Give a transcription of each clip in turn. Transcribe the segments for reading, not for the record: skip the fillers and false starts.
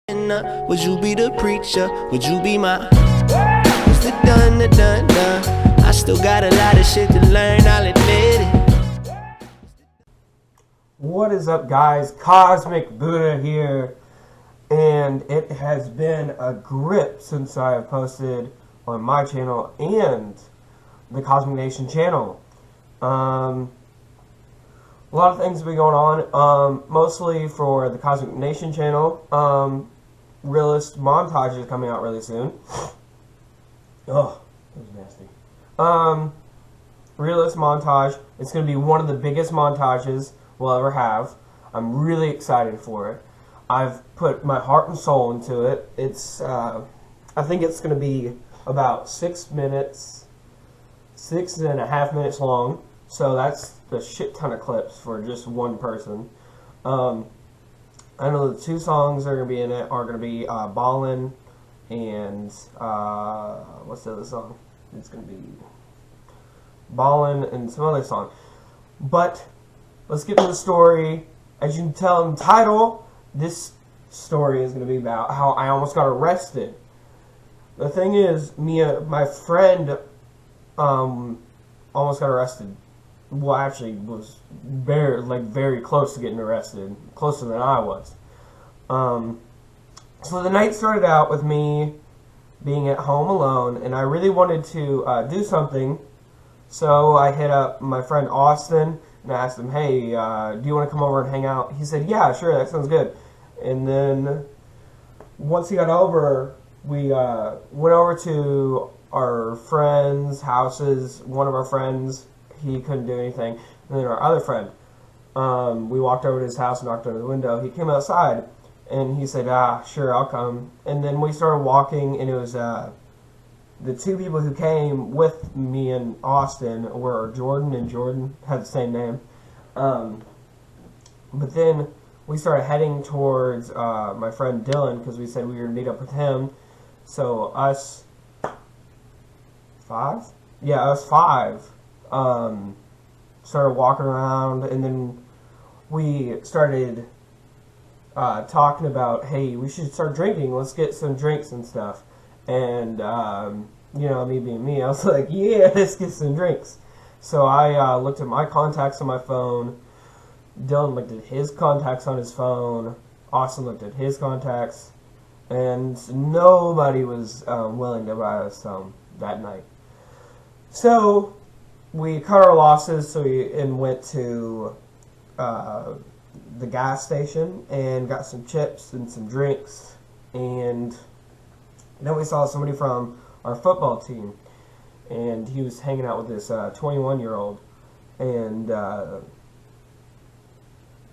Would you be the preacher? Would you be my what's the done? I still got a lot of shit to learn, I'll admit it. What is up, guys? Cosmic Buddha here, and it has been a grip since I have posted on my channel and the Cosmic Nation channel. A lot of things have been going on, mostly for the Cosmic Nation channel. Realist montage is coming out really soon. Oh, that was nasty. Realist montage. It's going to be one of the biggest montages we'll ever have. I'm really excited for it. I've put my heart and soul into it. It's, I think it's going to be about 6 minutes, 6.5 minutes long. So that's a shit ton of clips for just one person. I know the 2 songs that are going to be in it are going to be Ballin' and what's the other song? It's going to be Ballin' and some other song. But let's get to the story. As you can tell in the title, this story is going to be about how I almost got arrested. The thing is, my friend almost got arrested. Well, actually, was very close to getting arrested, closer than I was. So the night started out with me being at home alone, and I really wanted to do something. So I hit up my friend Austin, and I asked him, "Hey, do you want to come over and hang out?" He said, "Yeah, sure, that sounds good." And then once he got over, we went over to our friends' houses. One of our friends, he couldn't do anything. And then our other friend, we walked over to his house, knocked on the window. He came outside, and he said, sure, I'll come. And then we started walking, and it was the 2 people who came with me and Austin were Jordan, and Jordan had the same name. But then we started heading towards my friend Dylan, because we said we were going to meet up with him. So us 5? Yeah, us 5. Started walking around, and then we started talking about, hey, we should start drinking, let's get some drinks and stuff. And you know, me being me, I was like, yeah, let's get some drinks. So I looked at my contacts on my phone, Dylan looked at his contacts on his phone, Austin looked at his contacts, and nobody was willing to buy us that night. So we cut our losses, and went to the gas station and got some chips and some drinks, and then we saw somebody from our football team, and he was hanging out with this 21-year-old, and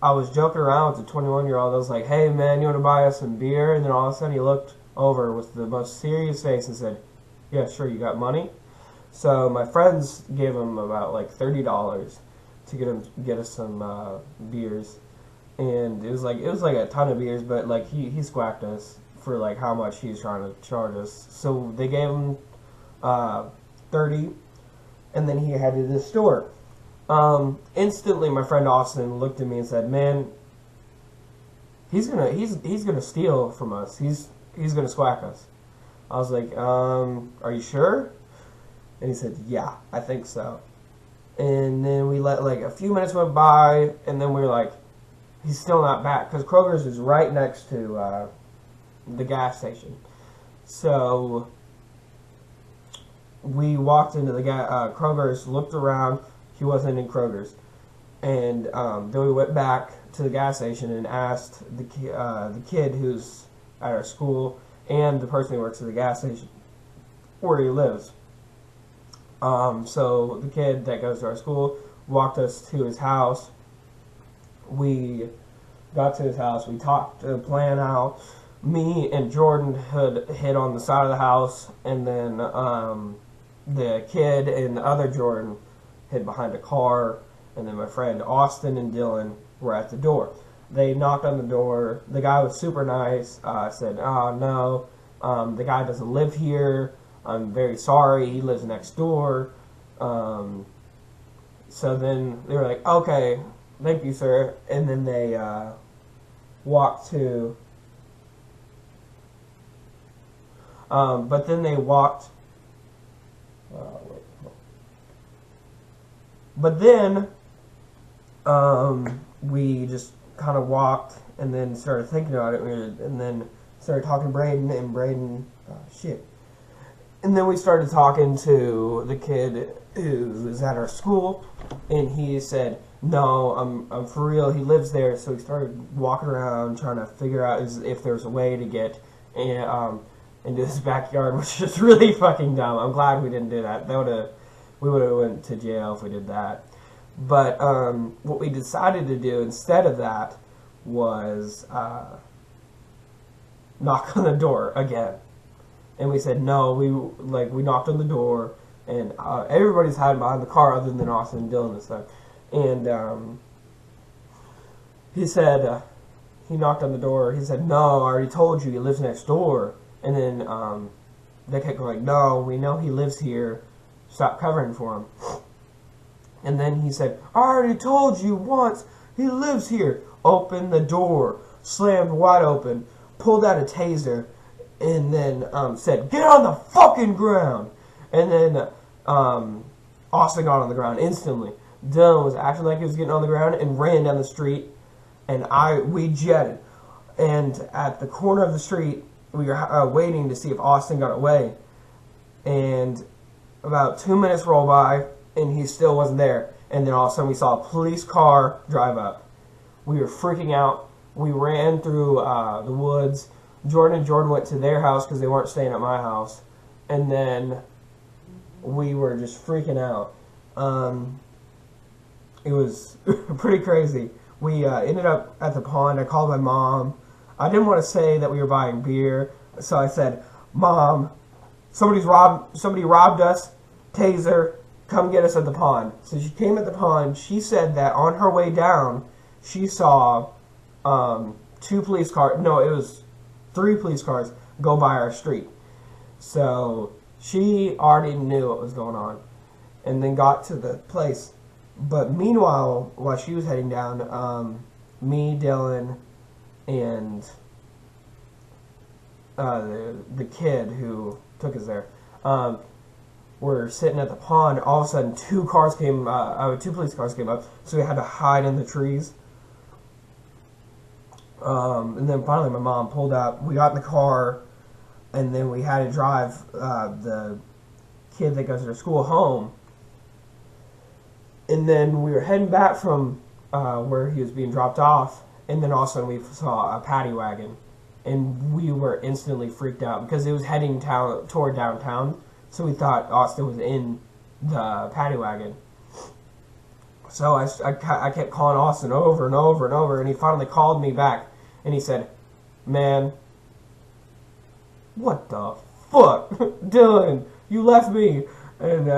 I was joking around with the 21-year-old. I was like, "Hey man, you want to buy us some beer?" And then all of a sudden he looked over with the most serious face and said, "Yeah, sure, you got money?" So my friends gave him about like $30 to get us some beers, and it was like a ton of beers, but like he squacked us for like how much he was trying to charge us. So they gave him 30, and then he headed to the store. Instantly, my friend Austin looked at me and said, "Man, he's gonna steal from us. He's gonna squack us." I was like, "Are you sure?" And he said, "Yeah, I think so." And then we let like a few minutes went by, and then we were like, he's still not back, because Kroger's is right next to the gas station. So we walked into the Kroger's, looked around, he wasn't in Kroger's. And then we went back to the gas station and asked the kid who's at our school and the person who works at the gas station where he lives. So the kid that goes to our school walked us to his house. We got to his house. We talked the plan out. Me and Jordan had hid on the side of the house, and then the kid and the other Jordan hid behind a car, and then my friend Austin and Dylan were at the door. They knocked on the door. The guy was super nice. Said, "Oh, no, the guy doesn't live here. I'm very sorry. He lives next door." So then they were like, "Okay, thank you, sir." And then they walked to But then they walked. But then we just kind of walked and then started thinking about it, and then started talking to Braden, and Braden, shit. And then we started talking to the kid who was at our school, and he said, no, I'm for real, he lives there. So we started walking around trying to figure out if there's a way to get into his backyard, which is really fucking dumb. I'm glad we didn't do that. We would have went to jail if we did that. But what we decided to do instead of that was knock on the door again. And we said no. We knocked on the door, and everybody's hiding behind the car other than Austin and Dylan and stuff. And he said he knocked on the door. He said, no, I already told you he lives next door. And then they kept going, no, we know he lives here. Stop covering for him. And then he said, I already told you once, he lives here. Opened the door, slammed wide open, pulled out a taser, and then said, get on the fucking ground. And then Austin got on the ground instantly. Dylan was acting like he was getting on the ground and ran down the street, and we jetted. And at the corner of the street, we were waiting to see if Austin got away. And about 2 minutes rolled by, and he still wasn't there. And then all of a sudden we saw a police car drive up. We were freaking out. We ran through the woods. Jordan and Jordan went to their house because they weren't staying at my house. And then we were just freaking out. It was pretty crazy. We ended up at the pond. I called my mom. I didn't want to say that we were buying beer, so I said, Mom, somebody robbed us. Taser, come get us at the pond. So she came at the pond. She said that on her way down, she saw 2 police cars. No, it was 3 police cars go by our street. So she already knew what was going on, and then got to the place. But meanwhile, while she was heading down, me, Dylan, and the kid who took us there, were sitting at the pond. All of a sudden, 2 police cars came up, so we had to hide in the trees. And then finally my mom pulled up. We got in the car, and then we had to drive the kid that goes to school home. And then we were heading back from where he was being dropped off, and then all of a sudden we saw a paddy wagon, and we were instantly freaked out because it was heading toward downtown. So we thought Austin was in the paddy wagon. So I kept calling Austin over and over and over, and he finally called me back, and he said, man, what the fuck? Dylan, you left me. And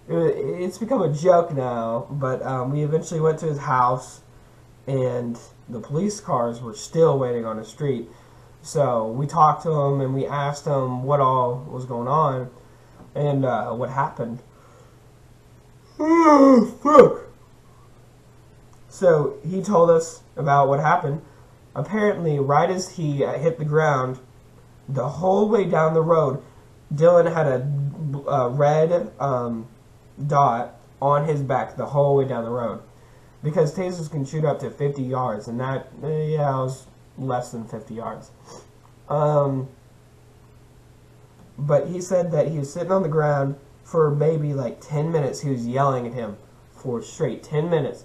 it's become a joke now, but we eventually went to his house, and the police cars were still waiting on the street. So we talked to him, and we asked him what all was going on, and what happened. Oh, fuck. So he told us about what happened. Apparently, right as he hit the ground, the whole way down the road, Dylan had a red dot on his back the whole way down the road. Because tasers can shoot up to 50 yards, and that, was less than 50 yards. But he said that he was sitting on the ground for maybe like 10 minutes. He was yelling at him for straight 10 minutes.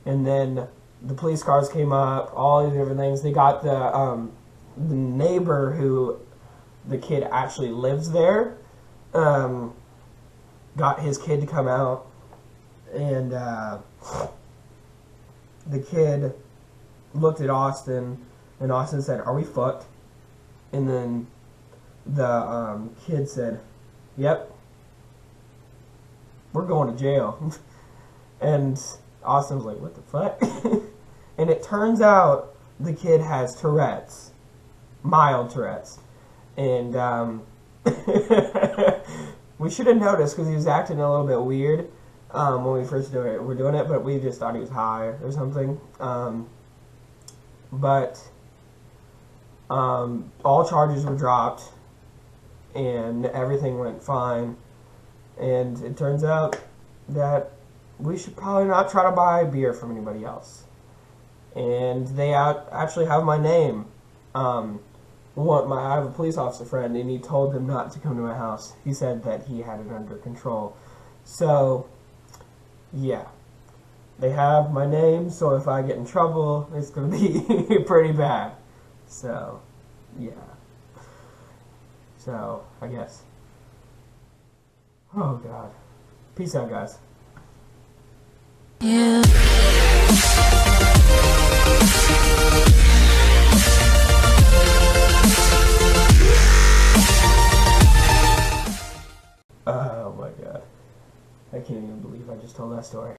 And then the police cars came up, all these different things. They got the neighbor who the kid actually lives there, got his kid to come out, and the kid looked at Austin, and Austin said, are we fucked? And then the kid said, yep, we're going to jail. And Austin was like, what the fuck? And it turns out the kid has Tourette's, mild Tourette's. And we should have noticed because he was acting a little bit weird when we first were doing it, but we just thought he was high or something. But all charges were dropped, and everything went fine. And it turns out that we should probably not try to buy beer from anybody else. And they actually have my name. I have a police officer friend, and he told them not to come to my house. He said that he had it under control. So, yeah. They have my name, so if I get in trouble, it's going to be pretty bad. So, yeah. So, I guess. Oh, God. Peace out, guys. Yeah. Oh, my God. I can't even believe I just told that story.